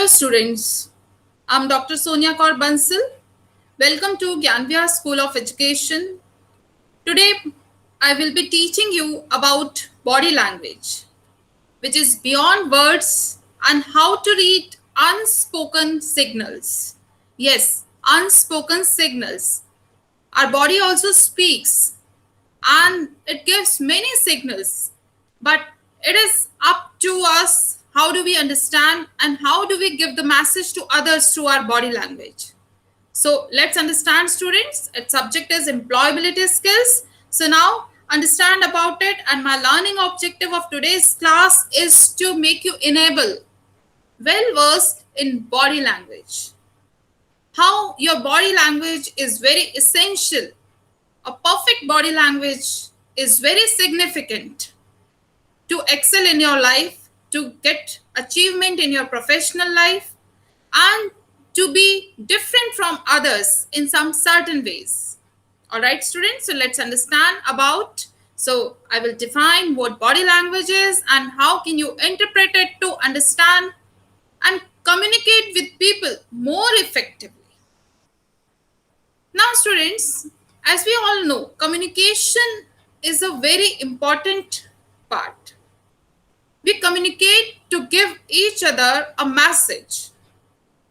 Hello students, I'm Dr. Sonia Kaur Bansal. Welcome to GYAN School of Education. Today I will be teaching you about body language, which is beyond words and how to read unspoken signals. Yes, unspoken signals. Our body also speaks and it gives many signals, but it is up to us how do we understand and how do we give the message to others through our body language. So let's understand, students. Its subject is employability skills. So now understand about it, and my learning objective of today's class is to make you enable well versed in body language. How your body language is very essential. A perfect body language is very significant to excel in your life, to get achievement in your professional life, and to be different from others in some certain ways. All right, students, so let's understand about. So I will define what body language is and how can you interpret it to understand and communicate with people more effectively. Now, students, as we all know, communication is a very important part. We communicate to give each other a message,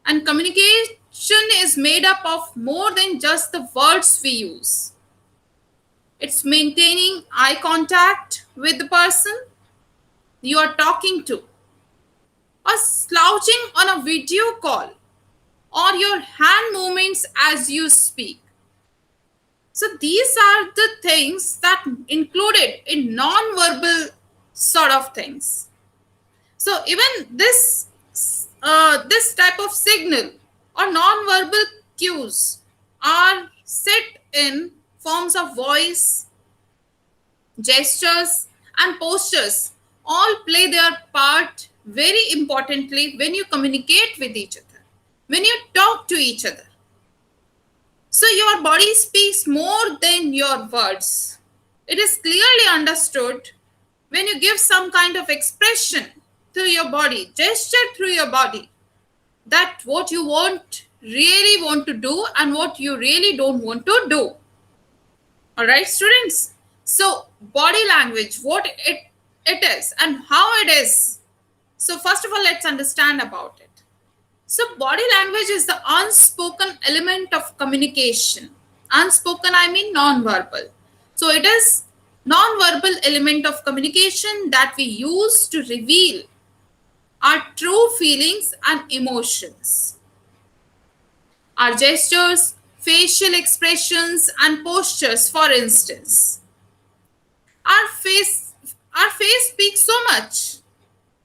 and communication is made up of more than just the words we use. It's maintaining eye contact with the person you are talking to, or slouching on a video call, or your hand movements as you speak. So these are the things that included in non-verbal sort of things. So even this type of signal or non-verbal cues are set in forms of voice, gestures, and postures. All play their part very importantly when you communicate with each other, when you talk to each other. So your body speaks more than your words. It is clearly understood when you give some kind of expression through your body, gesture through your body, that what you really want to do and what you really don't want to do. All right, students. So body language, what it is and how it is. So first of all, let's understand about it. So body language is the unspoken element of communication. Unspoken, I mean non-verbal. So it is non-verbal element of communication that we use to reveal our true feelings and emotions. Our gestures, facial expressions, and postures, for instance. Our face speaks so much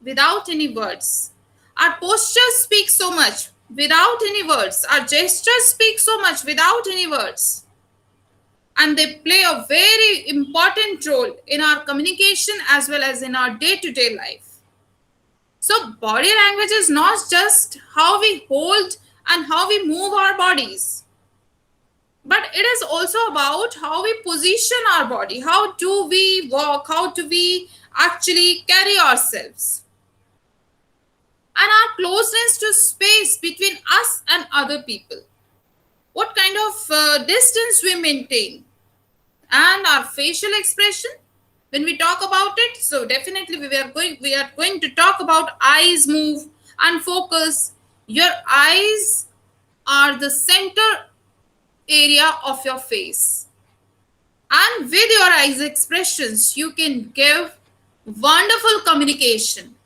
without any words. Our postures speak so much without any words. Our gestures speak so much without any words. And they play a very important role in our communication as well as in our day-to-day life. So body language is not just how we hold and how we move our bodies, but it is also about how we position our body. How do we walk? How do we actually carry ourselves? And our closeness to space between us and other people. What kind of distance we maintain. And our facial expression. When we talk about it, so definitely we are going to talk about eyes move and focus. Your eyes are the center area of your face. And with your eyes expressions, you can give wonderful communication.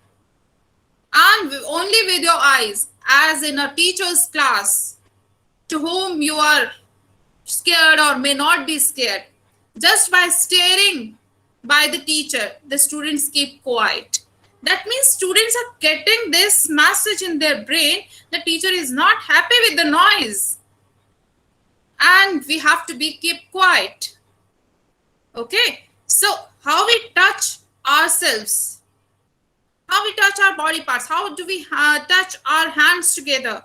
And only with your eyes, as in a teacher's class, to whom you are scared or may not be scared, just by staring by the teacher, the students keep quiet. That means students are getting this message in their brain, the teacher is not happy with the noise. And we have to keep quiet. Okay, so how we touch ourselves, how we touch our body parts, how do we touch our hands together.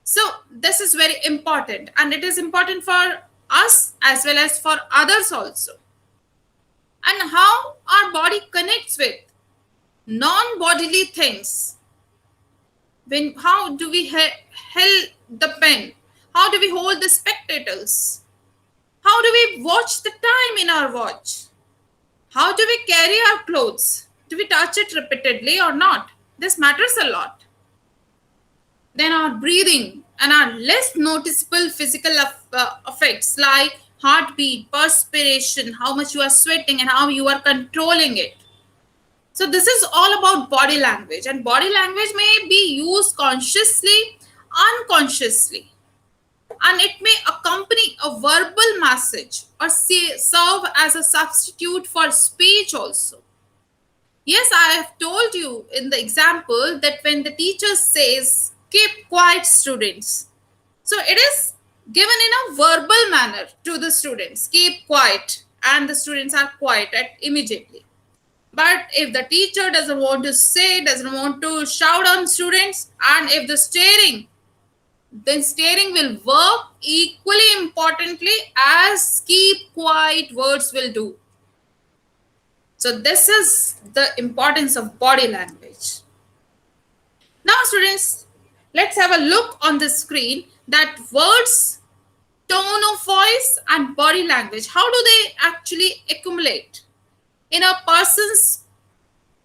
So this is very important, and it is important for us as well as for others also. And how our body connects with non-bodily things. When how do we hold the pen? How do we hold the spectators? How do we watch the time in our watch? How do we carry our clothes? Do we touch it repeatedly or not? This matters a lot. Then our breathing and our less noticeable physical effects like heartbeat, perspiration, how much you are sweating, and how you are controlling it. So, this is all about body language, and body language may be used consciously, unconsciously, and it may accompany a verbal message or serve as a substitute for speech also. Yes, I have told you in the example that when the teacher says, keep quiet, students. So it is given in a verbal manner to the students, keep quiet, and the students are quiet immediately. But if the teacher doesn't want to say, doesn't want to shout on students, and if the staring, then staring will work equally importantly as keep quiet words will do. So this is the importance of body language. Now students, let's have a look on the screen that words, tone of voice and body language, how do they actually accumulate in a person's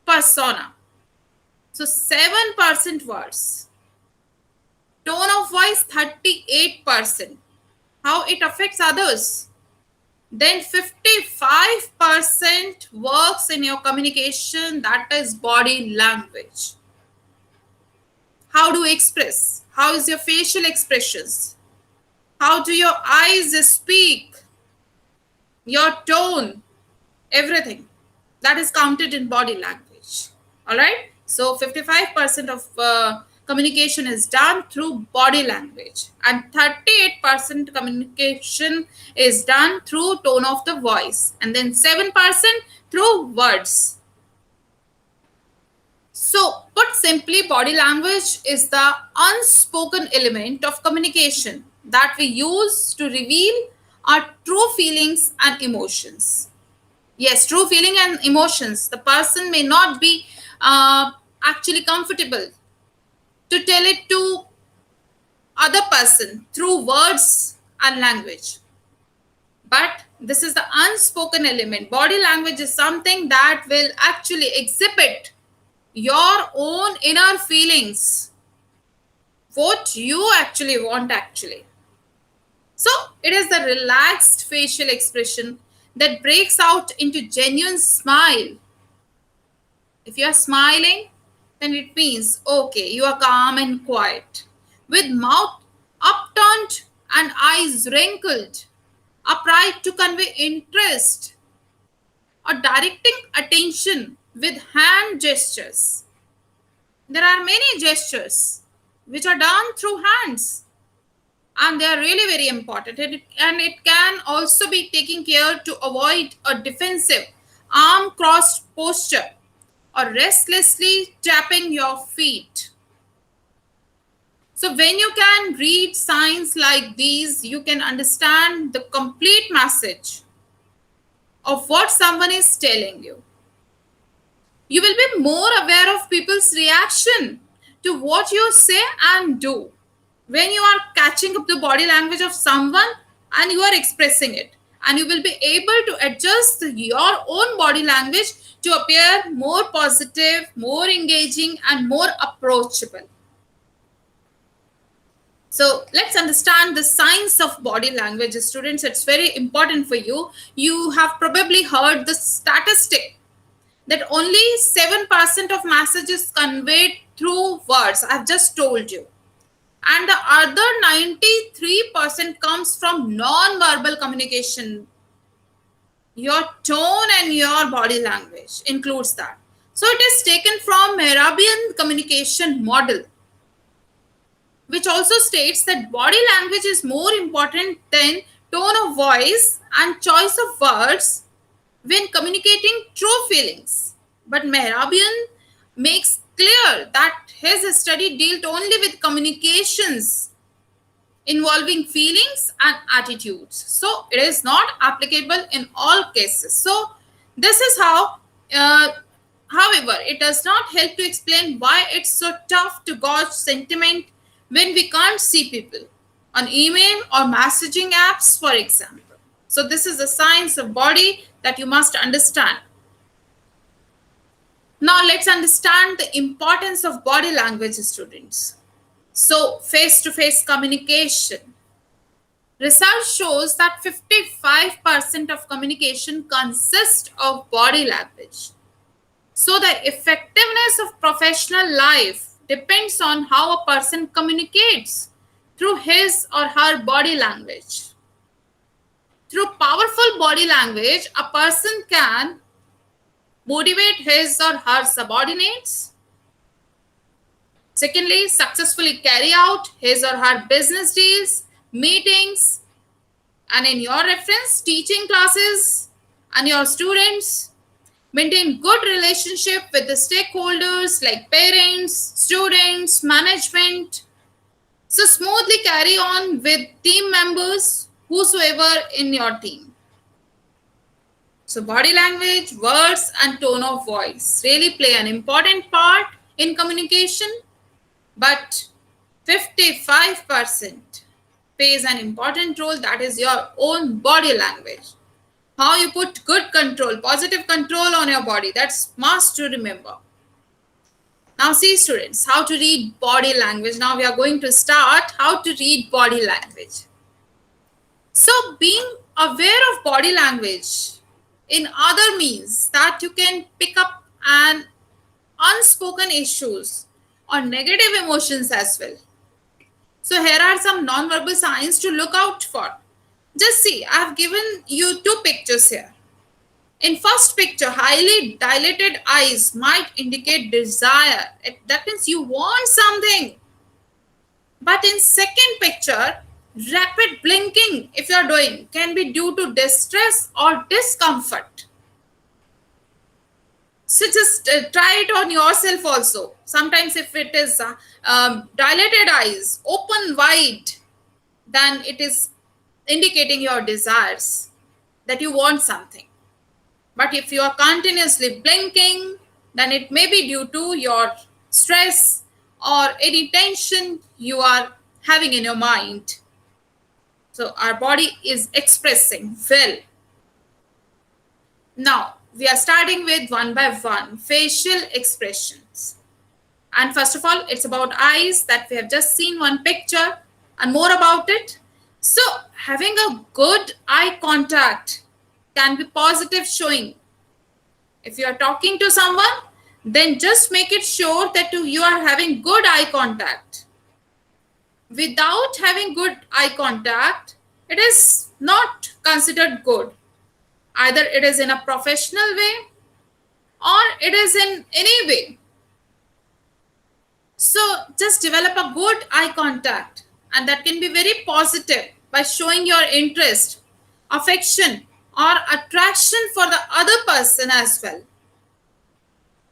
persona? So 7% words, tone of voice 38%, how it affects others. Then 55% works in your communication, that is body language. How do you express? How is your facial expressions? How do your eyes speak? Your tone, everything. That is counted in body language. All right. So 55% of communication is done through body language, and 38% communication is done through tone of the voice, and then 7% through words. So, put simply, body language is the unspoken element of communication that we use to reveal our true feelings and emotions. Yes, true feeling and emotions. The person may not be actually comfortable to tell it to other person through words and language. But this is the unspoken element. Body language is something that will actually exhibit your own inner feelings, what you actually want actually. So it is the relaxed facial expression that breaks out into genuine smile. If you are smiling, then it means okay, you are calm and quiet, with mouth upturned and eyes wrinkled, upright to convey interest, or directing attention with hand gestures. There are many gestures which are done through hands, and they are really very important, and it can also be taking care to avoid a defensive arm crossed posture or restlessly tapping your feet. So when you can read signs like these, you can understand the complete message of what someone is telling you. You will be more aware of people's reaction to what you say and do when you are catching up the body language of someone and you are expressing it, and you will be able to adjust your own body language to appear more positive, more engaging, and more approachable. So let's understand the science of body language, students. It's very important for you. You have probably heard the statistic that only 7% of messages conveyed through words. I've just told you. And the other 93% comes from non-verbal communication. Your tone and your body language includes that. So it is taken from Mehrabian communication model, which also states that body language is more important than tone of voice and choice of words when communicating true feelings. But Mehrabian makes clear that his study dealt only with communications involving feelings and attitudes. So it is not applicable in all cases. So this is uh, However, it does not help to explain why it's so tough to gauge sentiment when we can't see people on email or messaging apps, for example. So, this is the science of body that you must understand. Now, let's understand the importance of body language, students. So, face to face communication. Research shows that 55% of communication consists of body language. So, the effectiveness of professional life depends on how a person communicates through his or her body language. Through powerful body language, a person can motivate his or her subordinates. Secondly, successfully carry out his or her business deals, meetings, and in your reference, teaching classes and your students. Maintain good relationship with the stakeholders like parents, students, management. So smoothly carry on with team members, whosoever in your team. So body language, words, and tone of voice really play an important part in communication, but 55% plays an important role, that is your own body language. How you put good control, positive control on your body, that's must to remember. Now see students, how to read body language. Now we are going to start how to read body language. So being aware of body language in other means that you can pick up an unspoken issues or negative emotions as well. So here are some non-verbal signs to look out for. Just see, I have given you two pictures here. In first picture, highly dilated eyes might indicate desire. That means you want something. But in second picture, rapid blinking, if you are doing, can be due to distress or discomfort. So just try it on yourself also. Sometimes if it is dilated eyes, open wide, then it is indicating your desires, that you want something. But if you are continuously blinking, then it may be due to your stress or any tension you are having in your mind. So our body is expressing well. Now we are starting with one by one facial expressions. And first of all, it's about eyes, that we have just seen one picture and more about it. So having a good eye contact can be positive showing. If you are talking to someone, then just make it sure that you are having good eye contact. Without having good eye contact, it is not considered good. Either it is in a professional way or it is in any way. So just develop a good eye contact, and that can be very positive by showing your interest, affection, or attraction for the other person as well.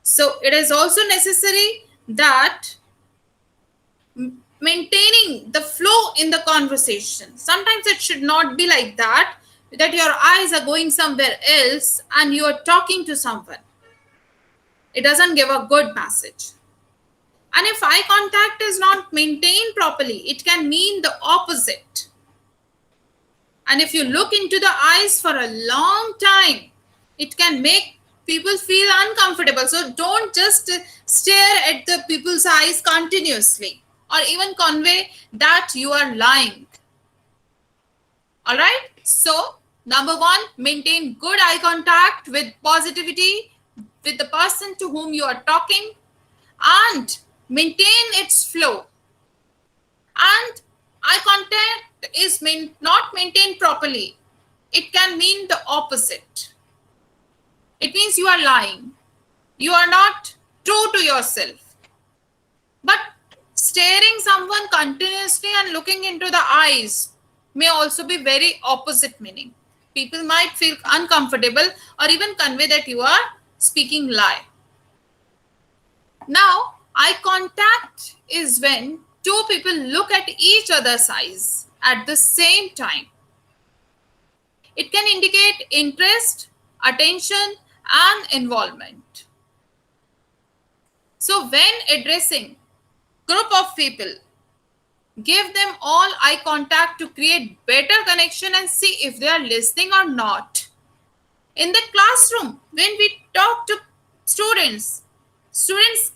So it is also necessary that maintaining the flow in the conversation. Sometimes it should not be like that, that your eyes are going somewhere else and you are talking to someone. It doesn't give a good message. And if eye contact is not maintained properly, it can mean the opposite. And if you look into the eyes for a long time, it can make people feel uncomfortable. So don't just stare at the people's eyes continuously or even convey that you are lying. All right. So number one, maintain good eye contact with positivity with the person to whom you are talking, and maintain its flow. And eye contact is not maintained properly, it can mean the opposite. It means you are lying. You are not true to yourself. But staring someone continuously and looking into the eyes may also be very opposite meaning. People might feel uncomfortable or even convey that you are speaking lie. Now, eye contact is when two people look at each other's eyes at the same time. It can indicate interest, attention, and involvement. So when addressing group of people, give them all eye contact to create better connection and see if they are listening or not. In the classroom, when we talk to students, students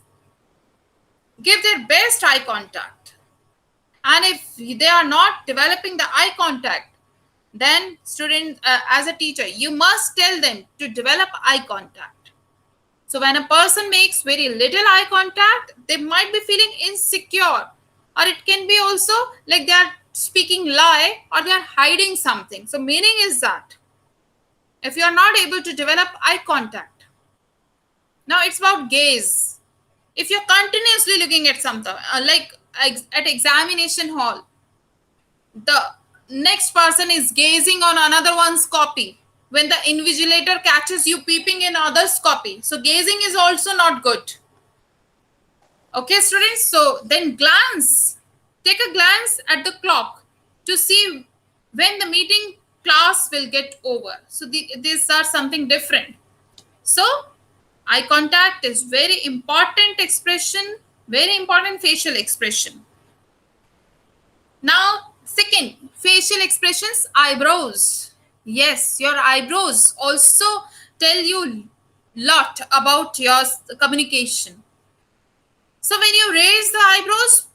give their best eye contact. And if they are not developing the eye contact, then student, as a teacher, you must tell them to develop eye contact. So when a person makes very little eye contact, they might be feeling insecure, or it can be also like they are speaking lie or they are hiding something. So meaning is that if you are not able to develop eye contact, now it's about gaze. If you're continuously looking at something, like at examination hall, the next person is gazing on another one's copy. When the invigilator catches you peeping in others' copy, so gazing is also not good. Okay, students, so then glance. Take a glance at the clock to see when the meeting class will get over. So these are something different. So eye contact is very important expression, very important facial expression. Now, second, facial expressions, eyebrows. Yes, your eyebrows also tell you lot about your communication. So when you raise the eyebrows,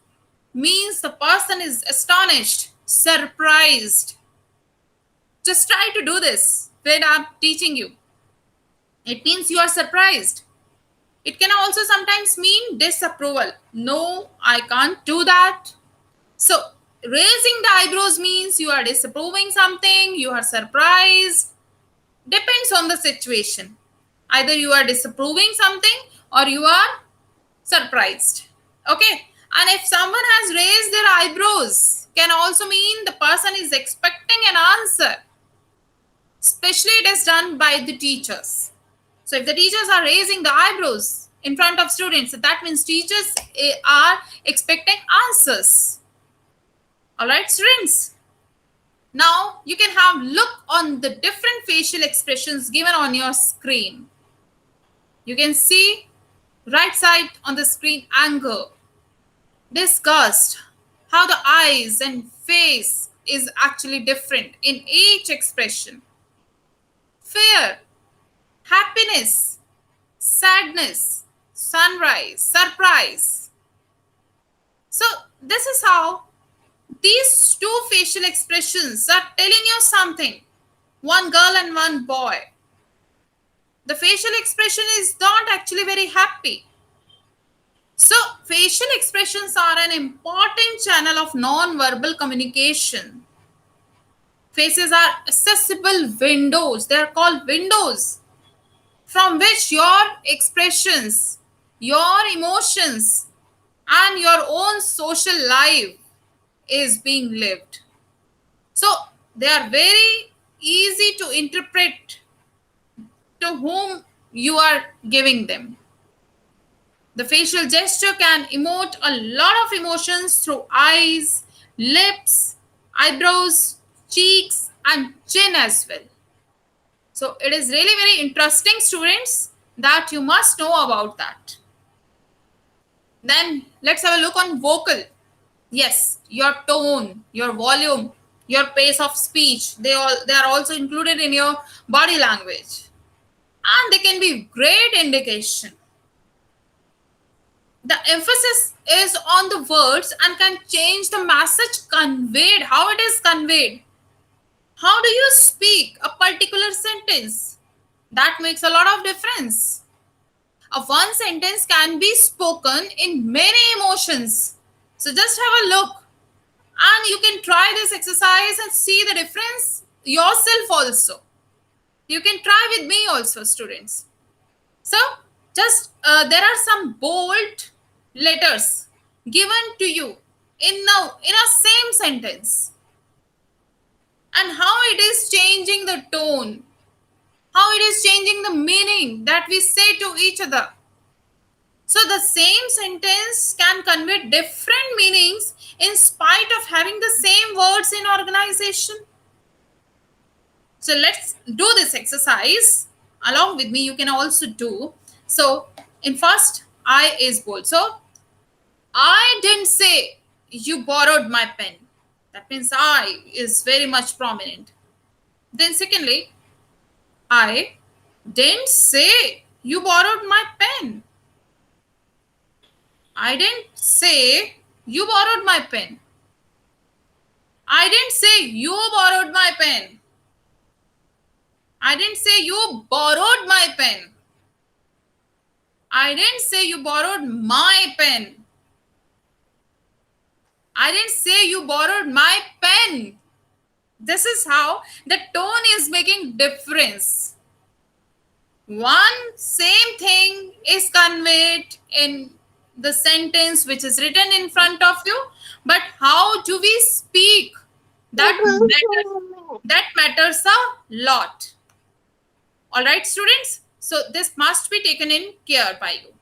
means the person is astonished, surprised. Just try to do this when I'm teaching you. It means you are surprised. It can also sometimes mean disapproval. No, I can't do that. So raising the eyebrows means you are disapproving something, you are surprised. Depends on the situation. Either you are disapproving something or you are surprised. Okay. And if someone has raised their eyebrows, can also mean the person is expecting an answer. Especially it is done by the teachers. So if the teachers are raising the eyebrows in front of students, that means teachers are expecting answers. All right, students. Now you can have look on the different facial expressions given on your screen. You can see right side on the screen, anger, disgust, how the eyes and face is actually different in each expression. Fear, happiness, sadness, sunrise, surprise. So this is how these two facial expressions are telling you something. One girl and one boy. The facial expression is not actually very happy. So facial expressions are an important channel of non-verbal communication. Faces are accessible windows. They are called windows from which your expressions, your emotions, and your own social life is being lived. So they are very easy to interpret to whom you are giving them. The facial gesture can emote a lot of emotions through eyes, lips, eyebrows, cheeks, and chin as well. So it is really very interesting, students, that you must know about that. Then let's have a look on vocal. Yes, your tone, your volume, your pace of speech, they are also included in your body language. And they can be great indication. The emphasis is on the words and can change the message conveyed, how it is conveyed. How do you speak a particular sentence? That makes a lot of difference. A one sentence can be spoken in many emotions. So just have a look and you can try this exercise and see the difference yourself also. You can try with me also, students. So just there are some bold letters given to you in a same sentence, and how it is changing the tone, how it is changing the meaning that we say to each other. So the same sentence can convey different meanings in spite of having the same words in organization. So let's do this exercise along with me. You can also do. So in first, I is bold. So I didn't say you borrowed my pen. That means I is very much prominent. Then secondly, I didn't say you borrowed my pen. I didn't say you borrowed my pen. I didn't say you borrowed my pen. I didn't say you borrowed my pen. I didn't say you borrowed my pen. I didn't say you borrowed my pen. This is how the tone is making difference. One same thing is conveyed in the sentence which is written in front of you, but how do we speak? That matters a lot. All right, students. So this must be taken in care by you.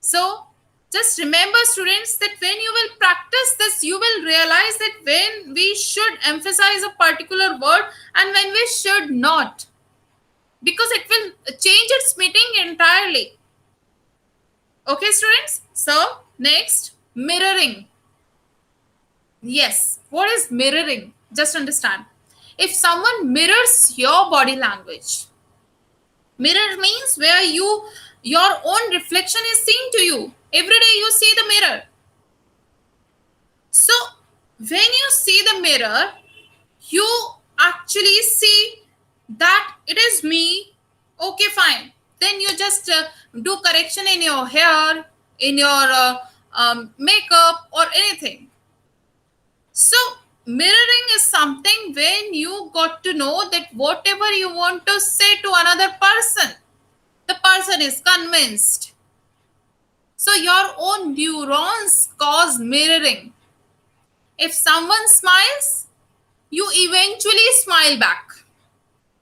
So just remember, students, that when you will practice this, you will realize that when we should emphasize a particular word and when we should not, because it will change its meaning entirely. Okay, students. So next, mirroring. Yes, what is mirroring? Just understand. If someone mirrors your body language, mirror means where your own reflection is seen to you. Every day you see the mirror. So when you see the mirror, you actually see that it is me. Okay, fine. Then you just do correction in your hair, in your makeup or anything. So mirroring is something when you got to know that whatever you want to say to another person, the person is convinced. So your own neurons cause mirroring. If someone smiles, you eventually smile back.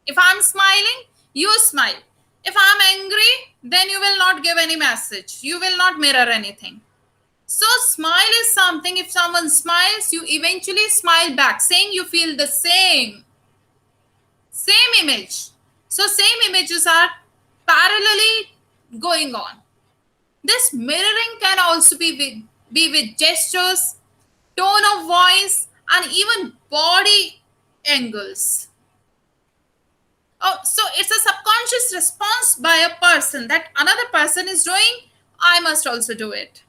If I'm smiling, you smile. If I'm angry, then you will not give any message. You will not mirror anything. So smile is something, if someone smiles, you eventually smile back, saying you feel the same image. So same images are parallelly going on. This mirroring can also be with gestures, tone of voice, and even body angles. Oh, so it's a subconscious response by a person that another person is doing, I must also do it.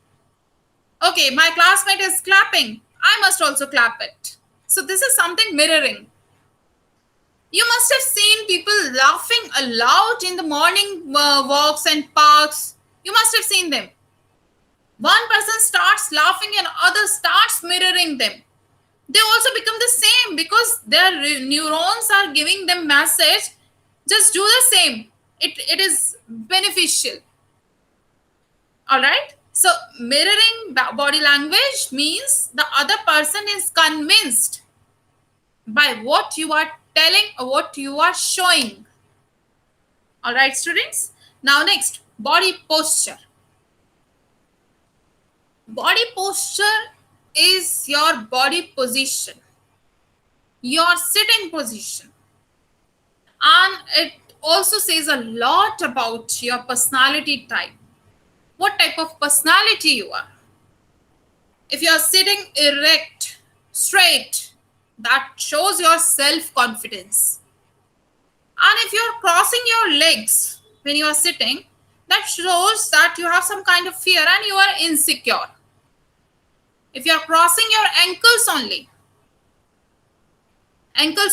Okay, my classmate is clapping, I must also clap it. So this is something mirroring. You must have seen people laughing aloud in the morning walks and parks. You must have seen them. One person starts laughing and other starts mirroring them. They also become the same because their neurons are giving them message, just do the same. It is beneficial. All right. So mirroring body language means the other person is convinced by what you are telling or what you are showing. All right, students. Now next, body posture. Body posture is your body position, your sitting position. And it also says a lot about your personality type. What type of personality you are. If you are sitting erect, straight, that shows your self-confidence. And if you are crossing your legs when you are sitting, that shows that you have some kind of fear and you are insecure. If you are crossing your ankles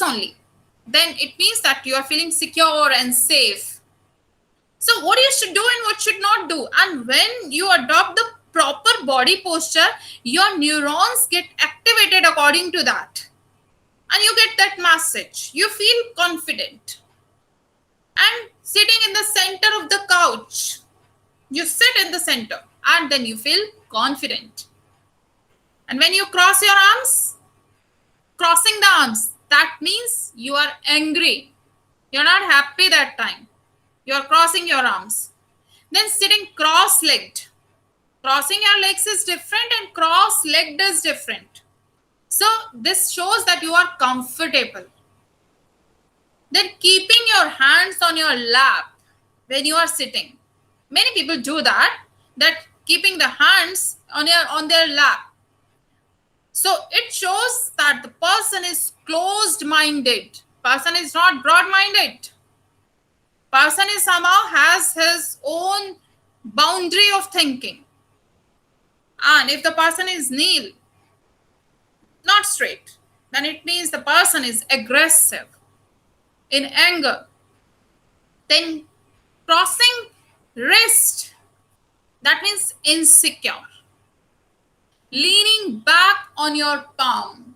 only, then it means that you are feeling secure and safe. So what you should do and what should not do. And when you adopt the proper body posture, your neurons get activated according to that. And you get that message. You feel confident. And sitting in the center of the couch, you sit in the center and then you feel confident. And when you cross your arms, crossing the arms, that means you are angry. You're not happy that time. You're crossing your arms. Then sitting cross-legged. Crossing your legs is different and cross-legged is different. So this shows that you are comfortable. Then keeping your hands on your lap when you are sitting. Many people do that. that keeping the hands on their lap. So it shows that the person is closed minded. Person is not broad minded. Person is somehow has his own boundary of thinking. And if the person is kneel, not straight, then it means the person is aggressive, in anger. Then crossing wrist, that means insecure. Leaning back on your palm,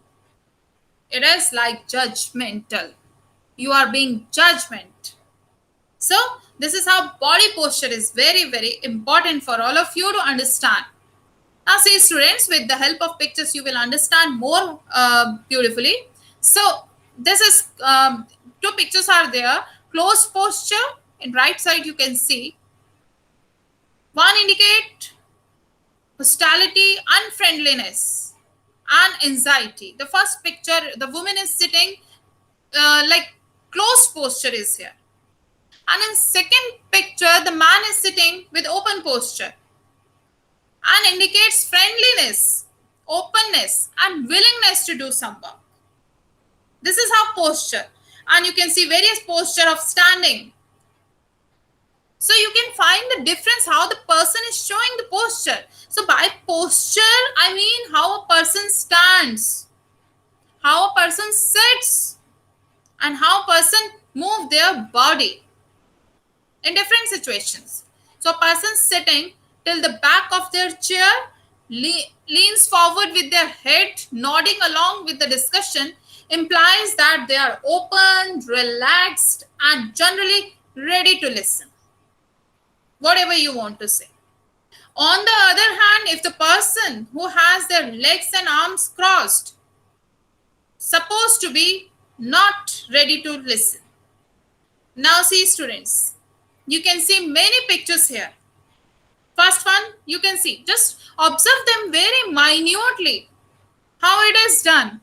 it is like judgmental. You are being judgment. So this is how body posture is very, very important for all of you to understand. Now see students, with the help of pictures you will understand more beautifully. So this is two pictures are there. Closed posture in right side you can see. One indicate hostility, unfriendliness and anxiety. The first picture, the woman is sitting like closed posture is here. And in second picture, the man is sitting with open posture and indicates friendliness, openness and willingness to do some work. This is how posture. And you can see various posture of standing. So you can find the difference how the person is showing the posture. So by posture, I mean how a person stands, how a person sits, and how a person move their body in different situations. So a person sitting till the back of their chair, leans forward with their head nodding along with the discussion, implies that they are open, relaxed, and generally ready to listen. Whatever you want to say. On the other hand, if the person who has their legs and arms crossed, supposed to be not ready to listen. Now see students, you can see many pictures here. First one, you can see, just observe them very minutely, how it is done.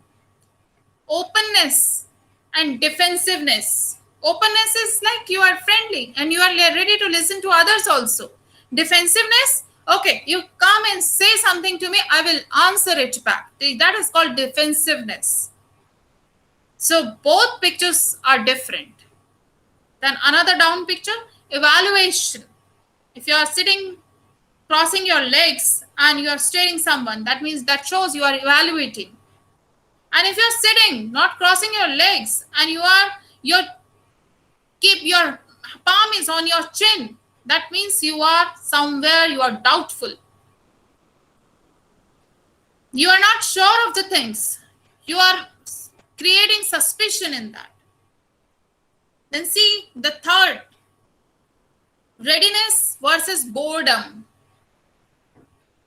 Openness and defensiveness. Openness is like you are friendly and you are ready to listen to others also. Defensiveness, okay, you come and say something to me, I will answer it back. That is called defensiveness. So both pictures are different. Then another down picture, evaluation. If you are sitting, crossing your legs and you are staring someone, that means that shows you are evaluating. And if you are sitting, not crossing your legs, and keep your palm is on your chin, that means you are somewhere, you are doubtful. You are not sure of the things. You are creating suspicion in that. Then see the third, readiness versus boredom.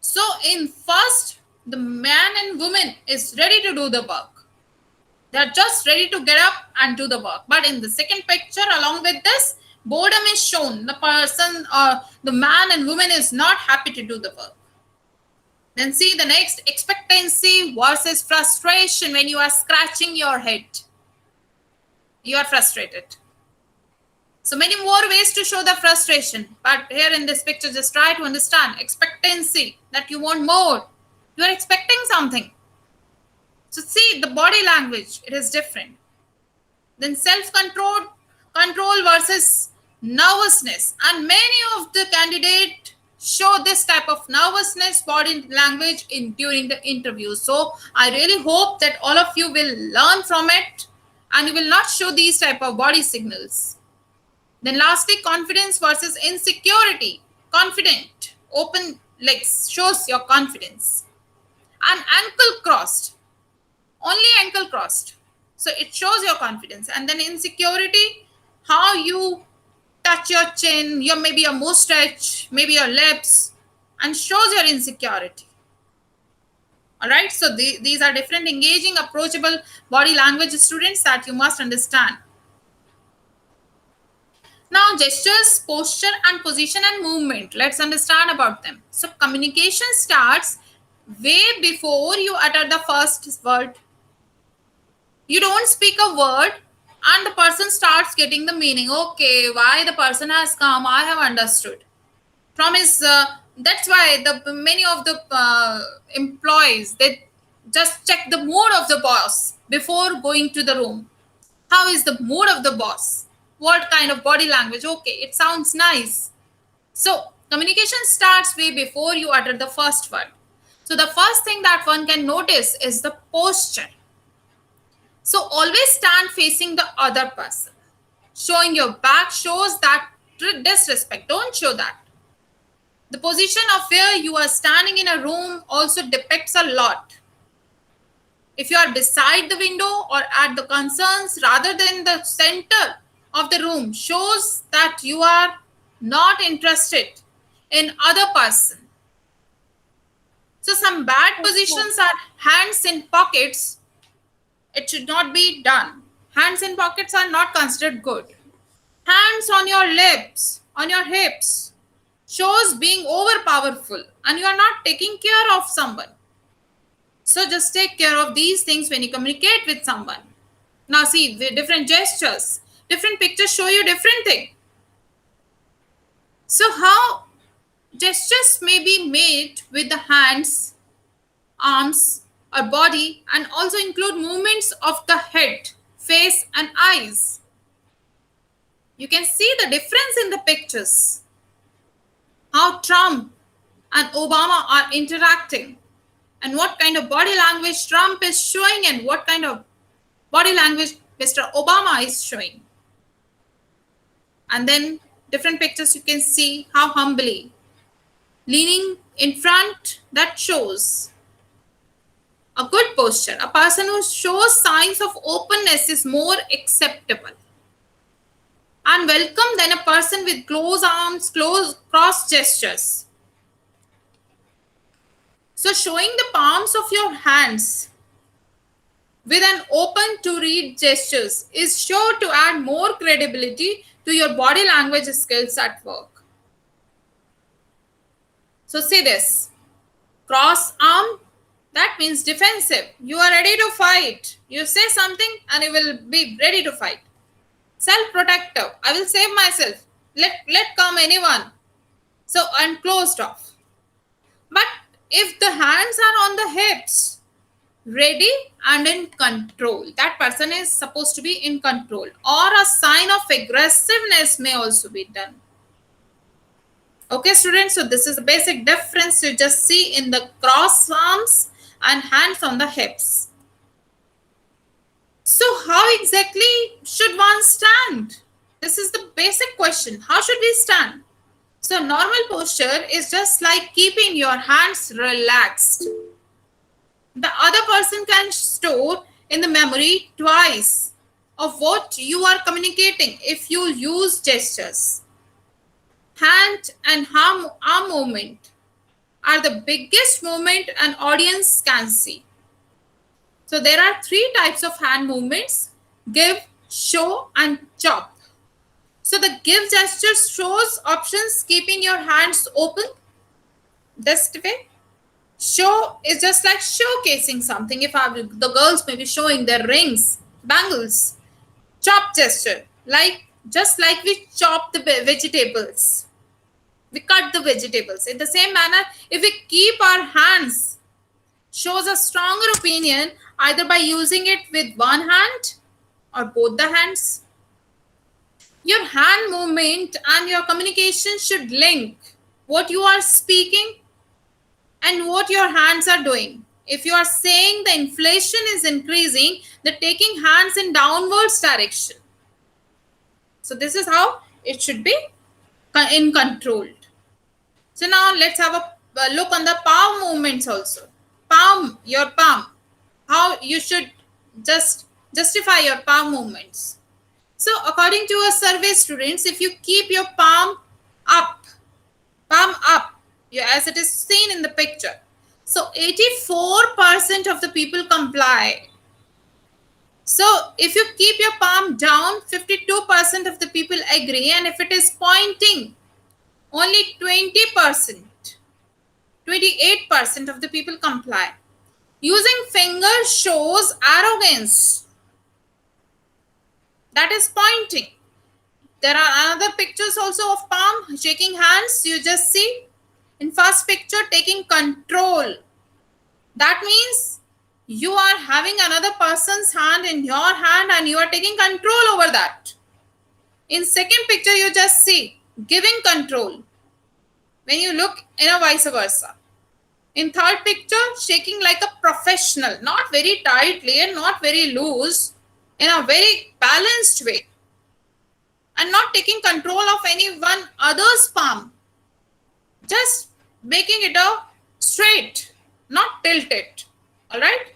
So in first, the man and woman is ready to do the work. They are just ready to get up and do the work. But in the second picture, along with this, boredom is shown. The person or the man and woman is not happy to do the work. Then see the next, expectancy versus frustration. When you are scratching your head, you are frustrated. So many more ways to show the frustration. But here in this picture, just try to understand expectancy, that you want more. You are expecting something. So see the body language, it is different. Then self-control, control versus nervousness. And many of the candidates show this type of nervousness body language during the interview. So I really hope that all of you will learn from it and you will not show these type of body signals. Then lastly, confidence versus insecurity. Confident, open legs shows your confidence. And ankle crossed, only ankle crossed. So it shows your confidence. And then insecurity, how you touch your chin, maybe your mustache, maybe your lips, and shows your insecurity. All right, so these are different engaging, approachable body language students that you must understand. Now, gestures, posture, and position and movement. Let's understand about them. So, communication starts way before you utter the first word. You don't speak a word and the person starts getting the meaning. Okay, why the person has come, I have understood. From his That's why the many of the employees, they just check the mood of the boss before going to the room. How is the mood of the boss? What kind of body language? Okay, it sounds nice. So communication starts way before you utter the first word. So the first thing that one can notice is the posture. So always stand facing the other person. Showing your back shows that disrespect. Don't show that. The position of where you are standing in a room also depicts a lot. If you are beside the window or at the concerns rather than the center of the room, shows that you are not interested in other person. So some bad positions are hands in pockets. It should not be done. Hands in pockets are not considered good. Hands on your lips, on your hips, shows being overpowerful and you are not taking care of someone. So just take care of these things when you communicate with someone. Now see the different gestures. Different pictures show you different thing. So how gestures may be made with the hands, arms, or body and also include movements of the head, face and eyes. You can see the difference in the pictures. How Trump and Obama are interacting and what kind of body language Trump is showing and what kind of body language Mr. Obama is showing. And then different pictures you can see how humbly leaning in front, that shows a good posture. A person who shows signs of openness is more acceptable and welcome than a person with closed arms, close cross gestures. So showing the palms of your hands with an open to read gestures is sure to add more credibility to your body language skills at work. So see this, cross arm, that means defensive. You are ready to fight. You say something and you will be ready to fight. Self-protective, I will save myself. Let come anyone. So I'm closed off. But if the hands are on the hips, ready and in control, that person is supposed to be in control, or a sign of aggressiveness may also be done. Okay students, so this is the basic difference you just see in the cross arms and hands on the hips. So how exactly should one stand? This is the basic question. How should we stand? So normal posture is just like keeping your hands relaxed. The other person can store in the memory twice of what you are communicating if you use gestures. Hand and arm movement are the biggest movement an audience can see. So there are three types of hand movements: give, show and chop. So the give gesture shows options keeping your hands open this way. Show is just like showcasing something. If the girls may be showing their rings, bangles. Chop gesture, like just like we chop the vegetables. We cut the vegetables. In the same manner, if we keep our hands, shows a stronger opinion either by using it with one hand or both the hands. Your hand movement and your communication should link what you are speaking and what your hands are doing. If you are saying the inflation is increasing, the taking hands in downwards direction. So this is how it should be in controlled. So now let's have a look on the palm movements also. Palm, your palm, how you should just justify your palm movements. So according to a survey students, if you keep your palm up, as it is seen in the picture, so 84% of the people comply. So if you keep your palm down, 52% of the people agree, and if it is pointing, only 20%, 28% of the people comply. Using fingers shows arrogance. That is pointing. There are other pictures also of palm shaking hands. You just see. In first picture, taking control. That means you are having another person's hand in your hand and you are taking control over that. In second picture, you just see giving control. When you look in a vice versa. In third picture, shaking like a professional, not very tightly and not very loose, in a very balanced way. And not taking control of anyone other's palm. Just making it a straight, not tilted. Alright?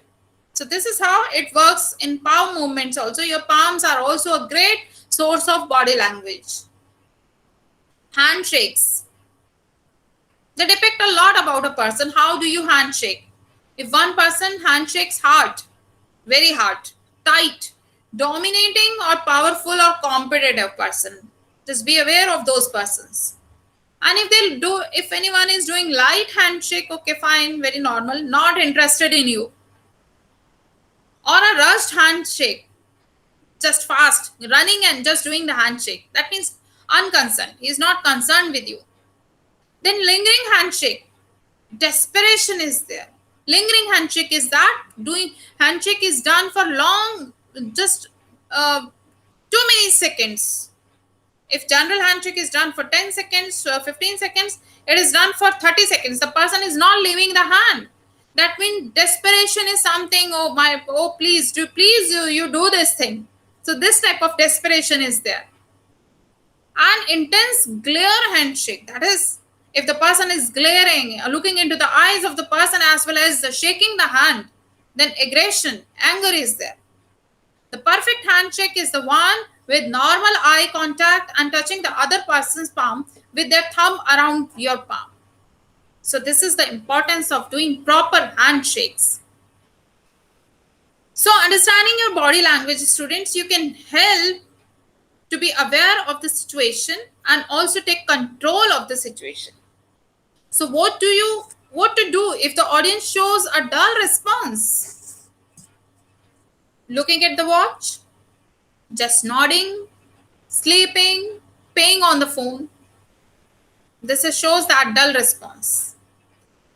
So this is how it works in palm movements also. Your palms are also a great source of body language. Handshakes. They depict a lot about a person. How do you handshake? If one person handshakes hard, very hard, tight, dominating or powerful or competitive person, just be aware of those persons. And if anyone is doing light handshake, okay, fine, very normal, not interested in you. Or a rushed handshake, just fast, running and just doing the handshake. That means unconcerned. He is not concerned with you. Then lingering handshake, desperation is there. Lingering handshake is that doing handshake is done for long, just too many seconds. If general handshake is done for 10 seconds, 15 seconds, it is done for 30 seconds. The person is not leaving the hand. That means desperation is something, please you do this thing. So this type of desperation is there. And intense glare handshake, that is, if the person is glaring, looking into the eyes of the person as well as shaking the hand, then aggression, anger is there. The perfect handshake is the one with normal eye contact and touching the other person's palm with their thumb around your palm. So this is the importance of doing proper handshakes. So understanding your body language, students, you can help to be aware of the situation and also take control of the situation. So what to do if the audience shows a dull response? Looking at the watch, just nodding, sleeping, paying on the phone. This shows that dull response.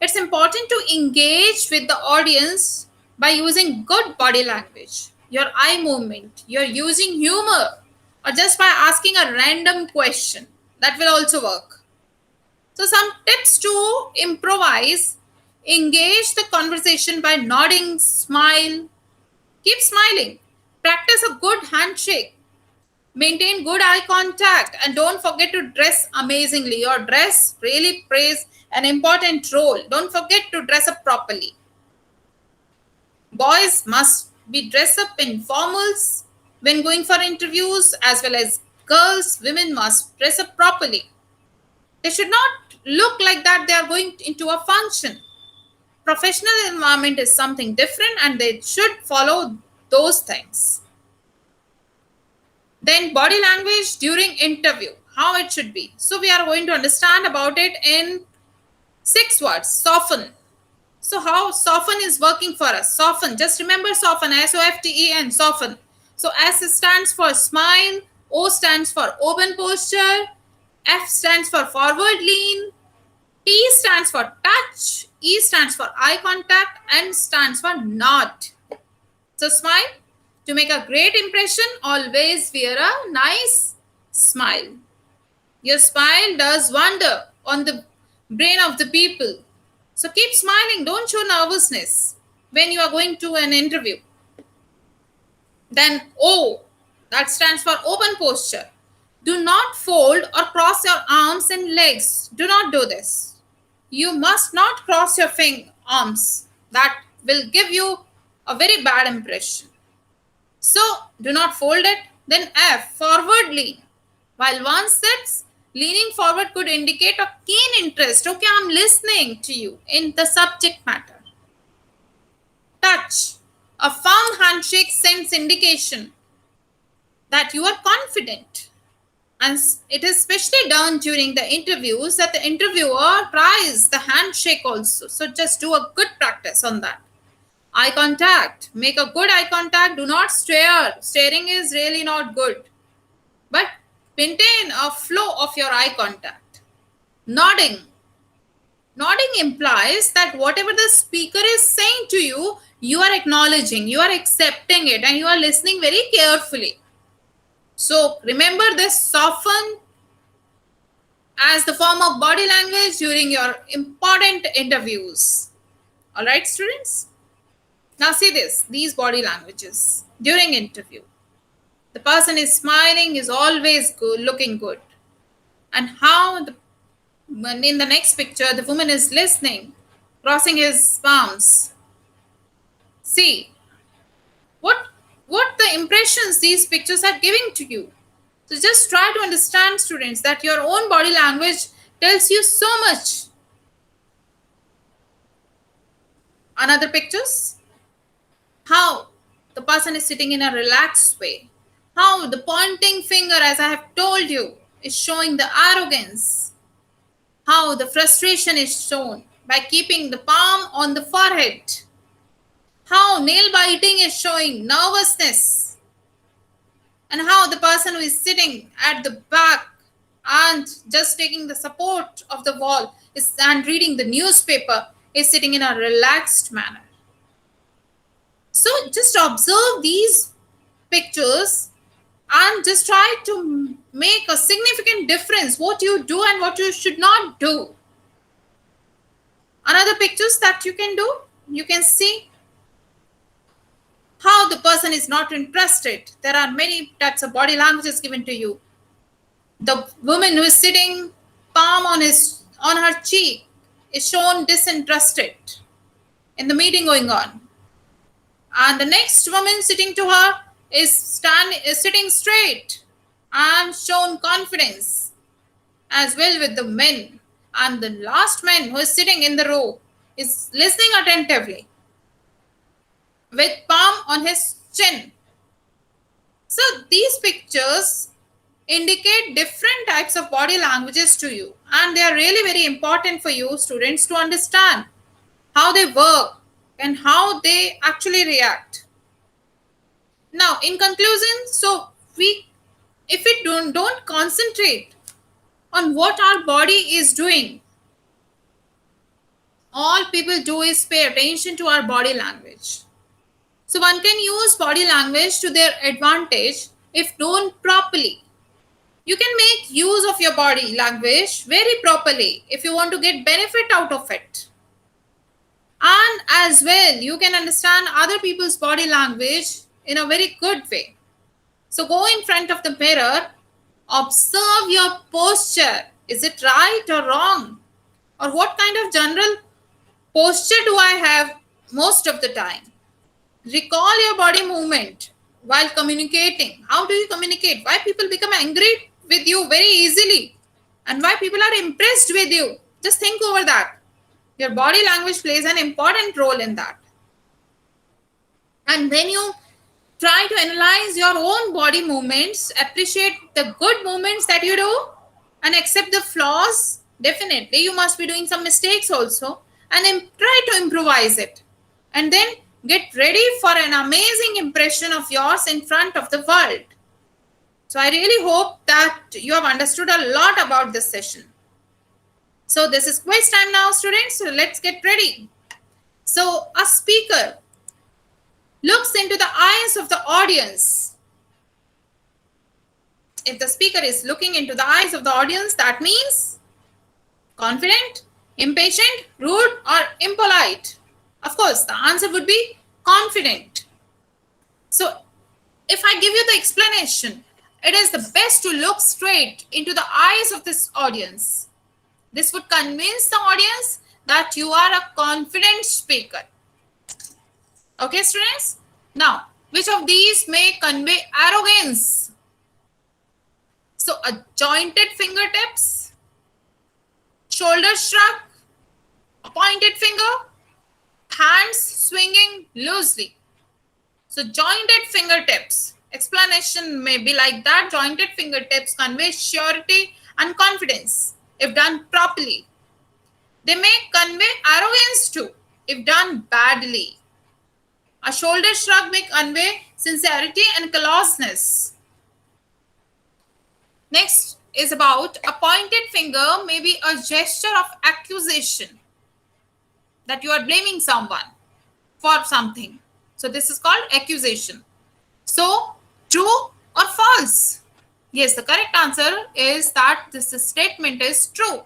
It's important to engage with the audience by using good body language, your eye movement, you're using humor, or just by asking a random question. That will also work. So some tips to improvise: engage the conversation by nodding, smile, keep smiling, practice a good handshake, maintain good eye contact, and don't forget to dress amazingly. Your dress really plays an important role. Don't forget to dress up properly. Boys must be dressed up in formals when going for interviews, as well as girls, women must dress up properly. They should not look like that they are going into a function. Professional environment is something different and they should follow those things. Then body language during interview, how it should be. So we are going to understand about it in 6 words. Soften. So how soften is working for us? Soften. Just remember soften. S-O-F-T-E-N. Soften. So S stands for smile. O stands for open posture. F stands for forward lean. T stands for touch. E stands for eye contact. N stands for nod. So smile. To make a great impression, always wear a nice smile. Your smile does wonder on the brain of the people. So keep smiling. Don't show nervousness when you are going to an interview. Then O, that stands for open posture. Do not fold or cross your arms and legs. Do not do this. You must not cross your arms. That will give you a very bad impression. So do not fold it. Then F, forward lean. While one sits, leaning forward could indicate a keen interest. Okay, I'm listening to you in the subject matter. Touch. A firm handshake sends indication that you are confident. And it is especially done during the interviews that the interviewer tries the handshake also. So just do a good practice on that. Eye contact. Make a good eye contact. Do not stare. Staring is really not good. But maintain a flow of your eye contact. Nodding. Nodding implies that whatever the speaker is saying to you, you are acknowledging, you are accepting it, and you are listening very carefully. So remember this, soften as the form of body language during your important interviews. All right, students? Now see this, these body languages during interview. The person is smiling, is always good, looking good. And how when in the next picture, the woman is listening, crossing his palms. See what the impressions these pictures are giving to you. So just try to understand, students, that your own body language tells you so much. Another pictures, how the person is sitting in a relaxed way, how the pointing finger, as I have told you, is showing the arrogance, how the frustration is shown by keeping the palm on the forehead, how nail biting is showing nervousness, and how the person who is sitting at the back and just taking the support of the wall is and reading the newspaper is sitting in a relaxed manner. So just observe these pictures and just try to make a significant difference what you do and what you should not do. Another pictures that you can do, you can see how the person is not interested. There are many types of body languages given to you. The woman who is sitting, palm on her cheek, is shown disinterested in the meeting going on. And the next woman sitting to her is sitting straight and shown confidence, as well with the men. And the last man who is sitting in the row is listening attentively with palm on his chin. So these pictures indicate different types of body languages to you, and they are really very important for you students to understand how they work and how they actually react. Now in conclusion, so if we don't concentrate on what our body is doing, all people do is pay attention to our body language. So one can use body language to their advantage if done properly. You can make use of your body language very properly if you want to get benefit out of it. And as well, you can understand other people's body language in a very good way. So go in front of the mirror, observe your posture. Is it right or wrong? Or what kind of general posture do I have most of the time? Recall your body movement while communicating. How do you communicate? Why people become angry with you very easily? And why people are impressed with you? Just think over that. Your body language plays an important role in that. And when you try to analyze your own body movements, appreciate the good movements that you do, and accept the flaws. Definitely, you must be doing some mistakes also, and then try to improvise it. And then get ready for an amazing impression of yours in front of the world. So I really hope that you have understood a lot about this session. So this is quiz time now, students. So let's get ready. So a speaker looks into the eyes of the audience. If the speaker is looking into the eyes of the audience, that means confident, impatient, rude, or impolite. Of course, the answer would be confident. So if I give you the explanation, it is the best to look straight into the eyes of this audience. This would convince the audience that you are a confident speaker. Okay, students? Now, which of these may convey arrogance? So, a jointed fingertips, shoulder shrug, a pointed finger, hands swinging loosely. So, jointed fingertips. Explanation may be like that. Jointed fingertips convey surety and confidence if done properly. They may convey arrogance too if done badly. A shoulder shrug may convey sincerity and closeness. Next is about a pointed finger may be a gesture of accusation. that you are blaming someone for something. So this is called accusation. So true or false? Yes, the correct answer is that this statement is true.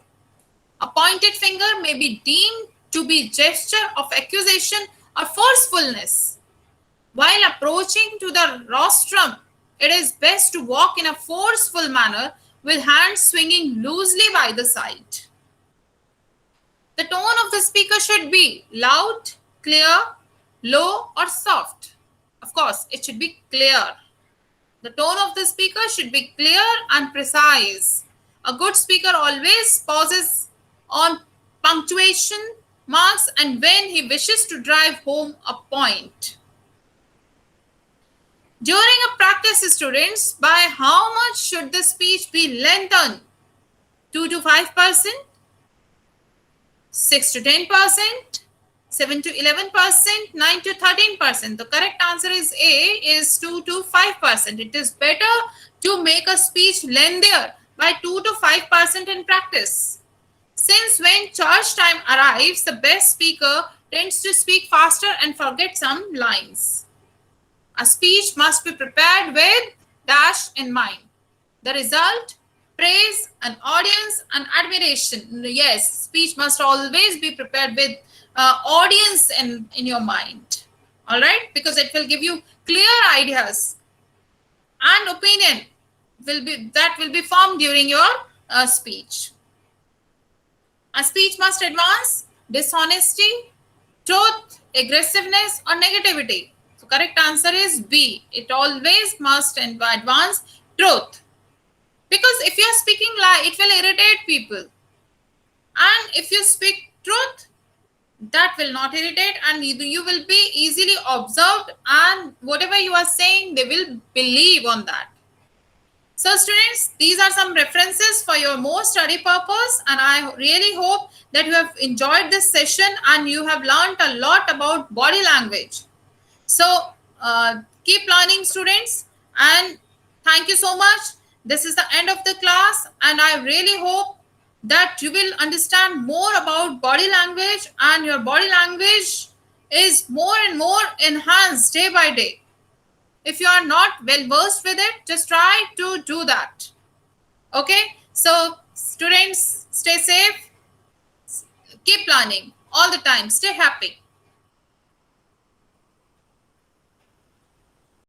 A pointed finger may be deemed to be gesture of accusation or forcefulness. While approaching to the rostrum, it is best to walk in a forceful manner with hands swinging loosely by the side. The tone of the speaker should be loud, clear, low, or soft. Of course, it should be clear. The tone of the speaker should be clear and precise. A good speaker always pauses on punctuation marks and when he wishes to drive home a point. During a practice, students, by how much should the speech be lengthened? 2 to 5%, 6 to 10%, 7 to 11%, 9 to 13%. The correct answer is A, is 2 to 5%. It is better to make a speech lengthier by 2 to 5% in practice. Since when charge time arrives, the best speaker tends to speak faster and forget some lines. A speech must be prepared with dash in mind. The result, praise, an audience, and admiration. Yes, speech must always be prepared with audience in your mind. All right, because it will give you clear ideas and opinion will be formed during your speech. A speech must advance dishonesty, truth, aggressiveness, or negativity. So correct answer is B. It always must advance truth. Because if you are speaking lie, it will irritate people. And if you speak truth, that will not irritate and you will be easily observed and whatever you are saying, they will believe on that. So students, these are some references for your more study purpose and I really hope that you have enjoyed this session and you have learned a lot about body language. So keep learning students and thank you so much. This is the end of the class and I really hope that you will understand more about body language and your body language is more and more enhanced day by day. If you are not well versed with it, just try to do that. Okay, so students, stay safe, keep learning all the time, stay happy.